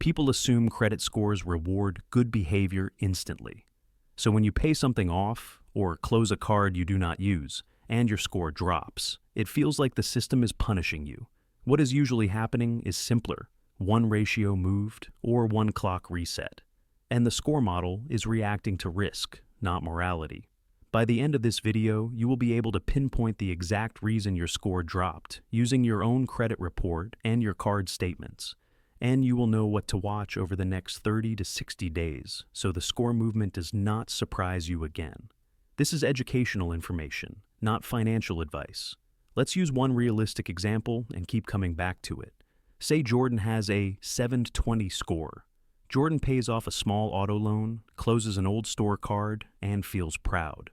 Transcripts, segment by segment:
People assume credit scores reward good behavior instantly. So when you pay something off or close a card you do not use and your score drops, it feels like the system is punishing you. What is usually happening is simpler: one ratio moved or one clock reset. And the score model is reacting to risk, not morality. By the end of this video, you will be able to pinpoint the exact reason your score dropped using your own credit report and your card statements. And you will know what to watch over the next 30 to 60 days, so the score movement does not surprise you again. This is educational information, not financial advice. Let's use one realistic example and keep coming back to it. Say Jordan has a 720 score. Jordan pays off a small auto loan, closes an old store card, and feels proud.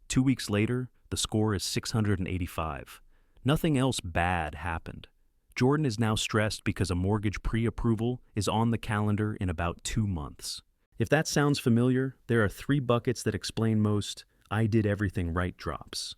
2 weeks later, the score is 685. Nothing else bad happened. Jordan is now stressed because a mortgage pre-approval is on the calendar in about 2 months. If that sounds familiar, there are 3 buckets that explain most "I did everything right" drops: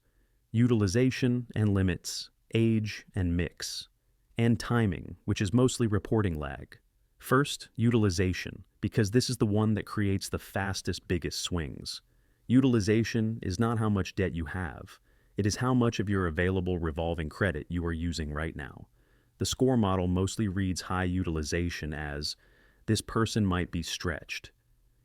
utilization and limits, age and mix, and timing, which is mostly reporting lag. First, utilization, because this is the one that creates the fastest, biggest swings. Utilization is not how much debt you have. It is how much of your available revolving credit you are using right now. The score model mostly reads high utilization as, "This person might be stretched."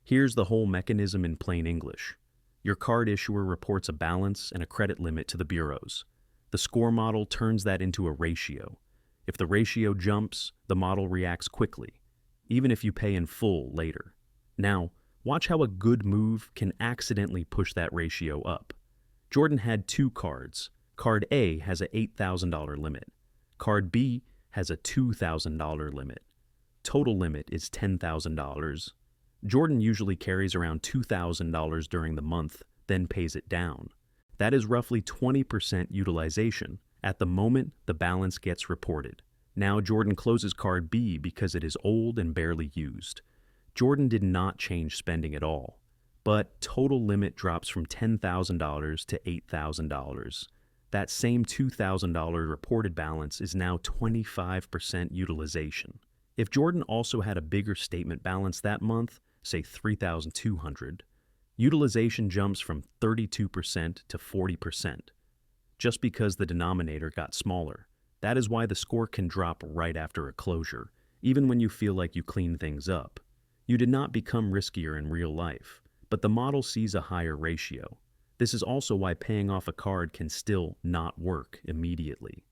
Here's the whole mechanism in plain English. Your card issuer reports a balance and a credit limit to the bureaus. The score model turns that into a ratio. If the ratio jumps, the model reacts quickly, even if you pay in full later. Now, watch how a good move can accidentally push that ratio up. Jordan had 2 cards. Card A has a $8,000 limit. Card B has a $2,000 limit. Total limit is $10,000. Jordan usually carries around $2,000 during the month, then pays it down. That is roughly 20% utilization. At the moment, the balance gets reported. Now Jordan closes card B because it is old and barely used. Jordan did not change spending at all, but total limit drops from $10,000 to $8,000. That same $2,000 reported balance is now 25% utilization. If Jordan also had a bigger statement balance that month, say $3,200, utilization jumps from 32% to 40%, just because the denominator got smaller. That is why the score can drop right after a closure, even when you feel like you cleaned things up. You did not become riskier in real life, but the model sees a higher ratio. This is also why paying off a card can still not work immediately.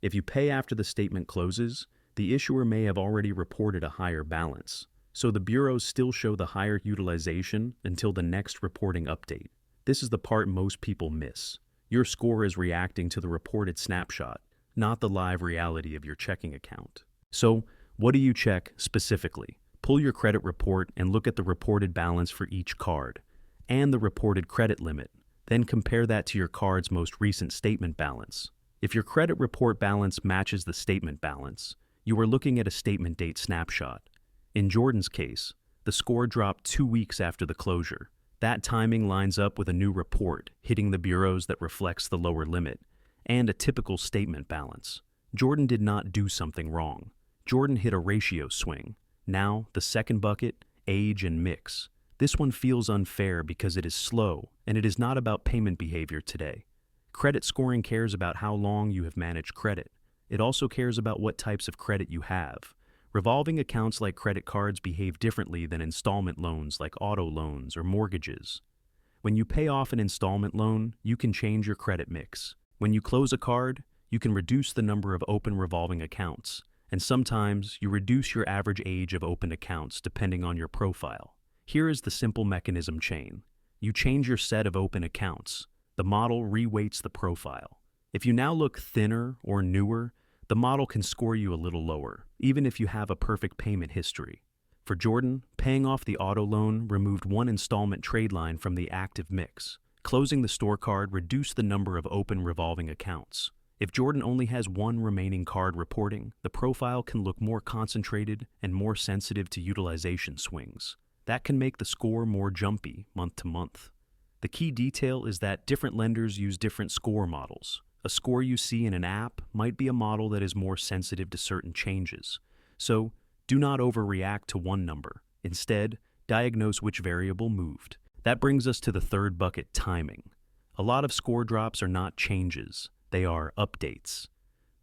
If you pay after the statement closes, the issuer may have already reported a higher balance, so the bureaus still show the higher utilization until the next reporting update. This is the part most people miss. Your score is reacting to the reported snapshot, not the live reality of your checking account. So, what do you check specifically? Pull your credit report and look at the reported balance for each card and the reported credit limit. Then compare that to your card's most recent statement balance. If your credit report balance matches the statement balance, you are looking at a statement date snapshot. In Jordan's case, the score dropped 2 weeks after the closure. That timing lines up with a new report hitting the bureaus that reflects the lower limit and a typical statement balance. Jordan did not do something wrong. Jordan hit a ratio swing. Now, the second bucket, age and mix. This one feels unfair because it is slow, and it is not about payment behavior today. Credit scoring cares about how long you have managed credit. It also cares about what types of credit you have. Revolving accounts like credit cards behave differently than installment loans like auto loans or mortgages. When you pay off an installment loan, you can change your credit mix. When you close a card, you can reduce the number of open revolving accounts, and sometimes you reduce your average age of open accounts depending on your profile. Here is the simple mechanism chain. You change your set of open accounts. The model reweights the profile. If you now look thinner or newer, the model can score you a little lower, even if you have a perfect payment history. For Jordan, paying off the auto loan removed one installment trade line from the active mix. Closing the store card reduced the number of open revolving accounts. If Jordan only has one remaining card reporting, the profile can look more concentrated and more sensitive to utilization swings. That can make the score more jumpy month to month. The key detail is that different lenders use different score models. A score you see in an app might be a model that is more sensitive to certain changes. So, Do not overreact to one number. Instead, diagnose which variable moved. That brings us to the third bucket, timing. A lot of score drops are not changes, they are updates.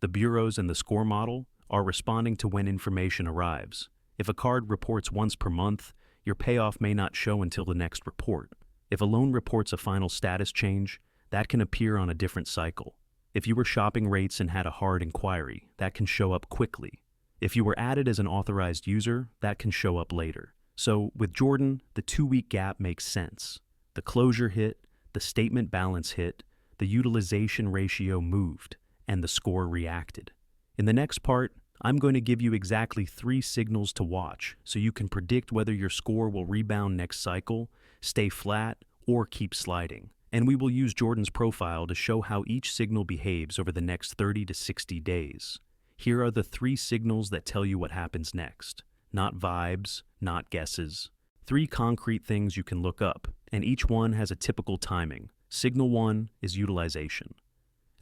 The bureaus and the score model are responding to when information arrives. If a card reports once per month, your payoff may not show until the next report. If a loan reports a final status change, that can appear on a different cycle. If you were shopping rates and had a hard inquiry, that can show up quickly. If you were added as an authorized user, that can show up later. So with Jordan, the 2-week gap makes sense. The closure hit, the statement balance hit, the utilization ratio moved, and the score reacted. In the next part, I'm going to give you exactly 3 signals to watch so you can predict whether your score will rebound next cycle, stay flat, or keep sliding. And we will use Jordan's profile to show how each signal behaves over the next 30 to 60 days. Here are the 3 signals that tell you what happens next. Not vibes, not guesses. 3 concrete things you can look up, and each one has a typical timing. Signal 1 is utilization.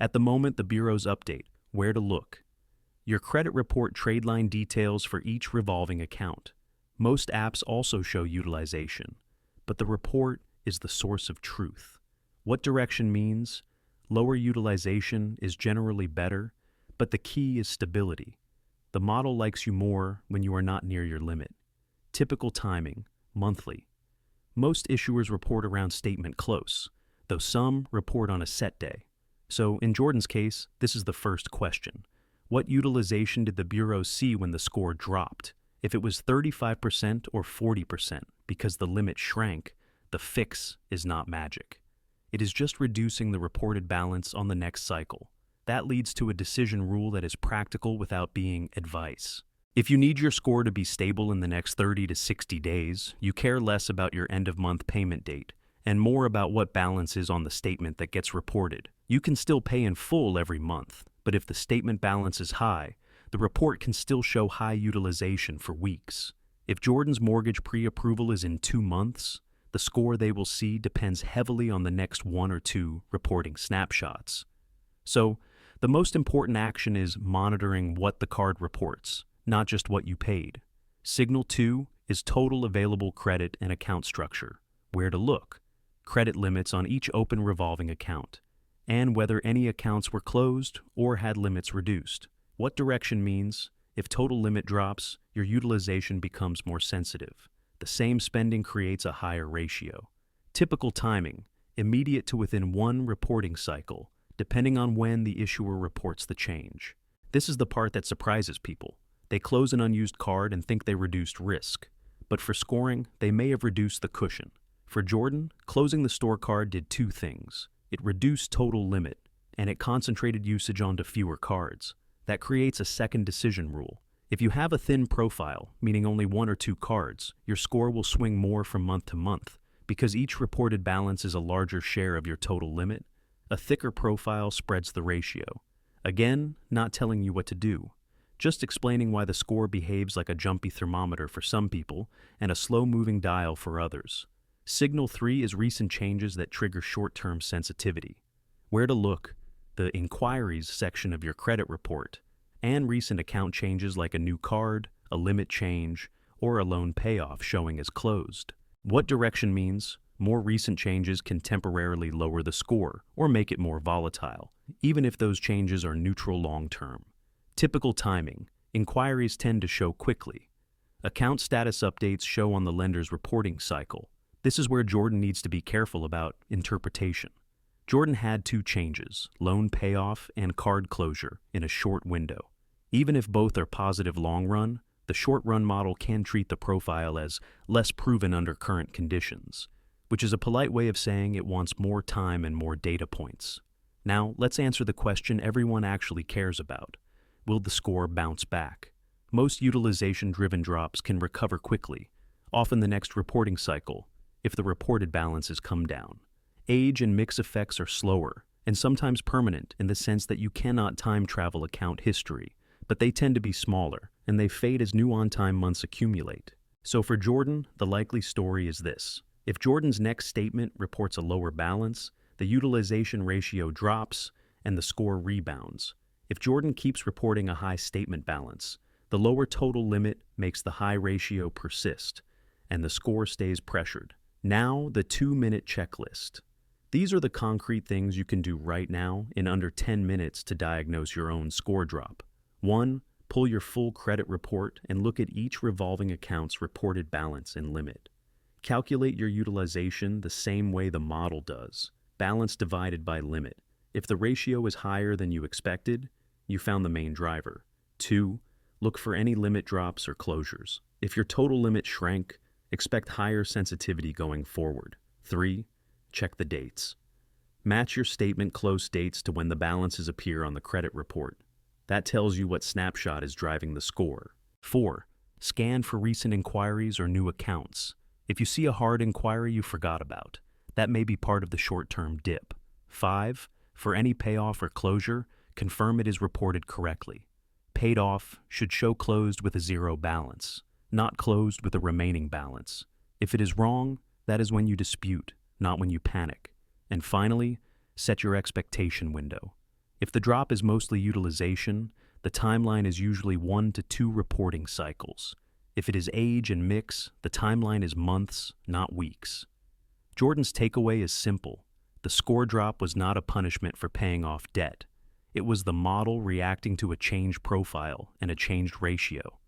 At the moment, the bureaus update where to look. Your credit report trade line details for each revolving account. Most apps also show utilization, but the report is the source of truth. What direction means? Lower utilization is generally better, but the key is stability. The model likes you more when you are not near your limit. Typical timing, monthly. Most issuers report around statement close, though some report on a set day. So in Jordan's case, this is the first question. What utilization did the bureaus see when the score dropped? If it was 35% or 40% because the limit shrank, the fix is not magic. It is just reducing the reported balance on the next cycle. That leads to a decision rule that is practical without being advice. If you need your score to be stable in the next 30 to 60 days, you care less about your end-of-month payment date and more about what balance is on the statement that gets reported. You can still pay in full every month, but if the statement balance is high, the report can still show high utilization for weeks. If Jordan's mortgage pre-approval is in 2 months, the score they will see depends heavily on the next 1 or 2 reporting snapshots. So, the most important action is monitoring what the card reports, not just what you paid. Signal 2 is total available credit and account structure, where to look, credit limits on each open revolving account, and whether any accounts were closed or had limits reduced. What direction means, if total limit drops, your utilization becomes more sensitive. The same spending creates a higher ratio. Typical timing, immediate to within 1 reporting cycle, depending on when the issuer reports the change. This is the part that surprises people. They close an unused card and think they reduced risk. But for scoring, they may have reduced the cushion. For Jordan, closing the store card did 2 things. It reduced total limit, and it concentrated usage onto fewer cards. That creates a second decision rule. If you have a thin profile, meaning only 1 or 2 cards, your score will swing more from month to month, because each reported balance is a larger share of your total limit. A thicker profile spreads the ratio. Again, not telling you what to do, just explaining why the score behaves like a jumpy thermometer for some people and a slow-moving dial for others. Signal 3 is recent changes that trigger short-term sensitivity. Where to look, the inquiries section of your credit report, and recent account changes like a new card, a limit change, or a loan payoff showing as closed. What direction means, more recent changes can temporarily lower the score or make it more volatile, even if those changes are neutral long-term. Typical timing, inquiries tend to show quickly. Account status updates show on the lender's reporting cycle. This is where Jordan needs to be careful about interpretation. Jordan had 2 changes, loan payoff and card closure, in a short window. Even if both are positive long run, the short run model can treat the profile as less proven under current conditions, which is a polite way of saying it wants more time and more data points. Now, let's answer the question everyone actually cares about. Will the score bounce back? Most utilization-driven drops can recover quickly, often the next reporting cycle, if the reported balances come down. Age and mix effects are slower, and sometimes permanent in the sense that you cannot time travel account history, but they tend to be smaller, and they fade as new on-time months accumulate. So for Jordan, the likely story is this. If Jordan's next statement reports a lower balance, the utilization ratio drops, and the score rebounds. If Jordan keeps reporting a high statement balance, The lower total limit makes the high ratio persist, and the score stays pressured. Now, the 2-minute checklist. These are the concrete things you can do right now in under 10 minutes to diagnose your own score drop. 1. Pull your full credit report and look at each revolving account's reported balance and limit. Calculate your utilization the same way the model does, balance divided by limit. If the ratio is higher than you expected, you found the main driver. 2. Look for any limit drops or closures. If your total limit shrank, expect higher sensitivity going forward. 3. Check the dates. Match your statement close dates to when the balances appear on the credit report. That tells you what snapshot is driving the score. 4. Scan for recent inquiries or new accounts. If you see a hard inquiry you forgot about, that may be part of the short-term dip. 5. For any payoff or closure, confirm it is reported correctly. Paid off should show closed with a 0 balance, not closed with a remaining balance. If it is wrong, that is when you dispute, not when you panic. And finally, set your expectation window. If the drop is mostly utilization, the timeline is usually 1 to 2 reporting cycles. If it is age and mix, the timeline is months, not weeks. Jordan's takeaway is simple. The score drop was not a punishment for paying off debt. It was the model reacting to a changed profile and a changed ratio.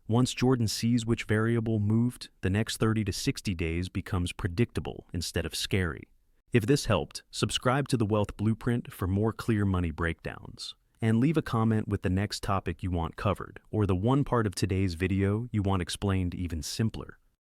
Once Jordan sees which variable moved, the next 30 to 60 days becomes predictable instead of scary. If this helped, subscribe to the Wealth Blueprint for more clear money breakdowns. And leave a comment with the next topic you want covered, or the one part of today's video you want explained even simpler.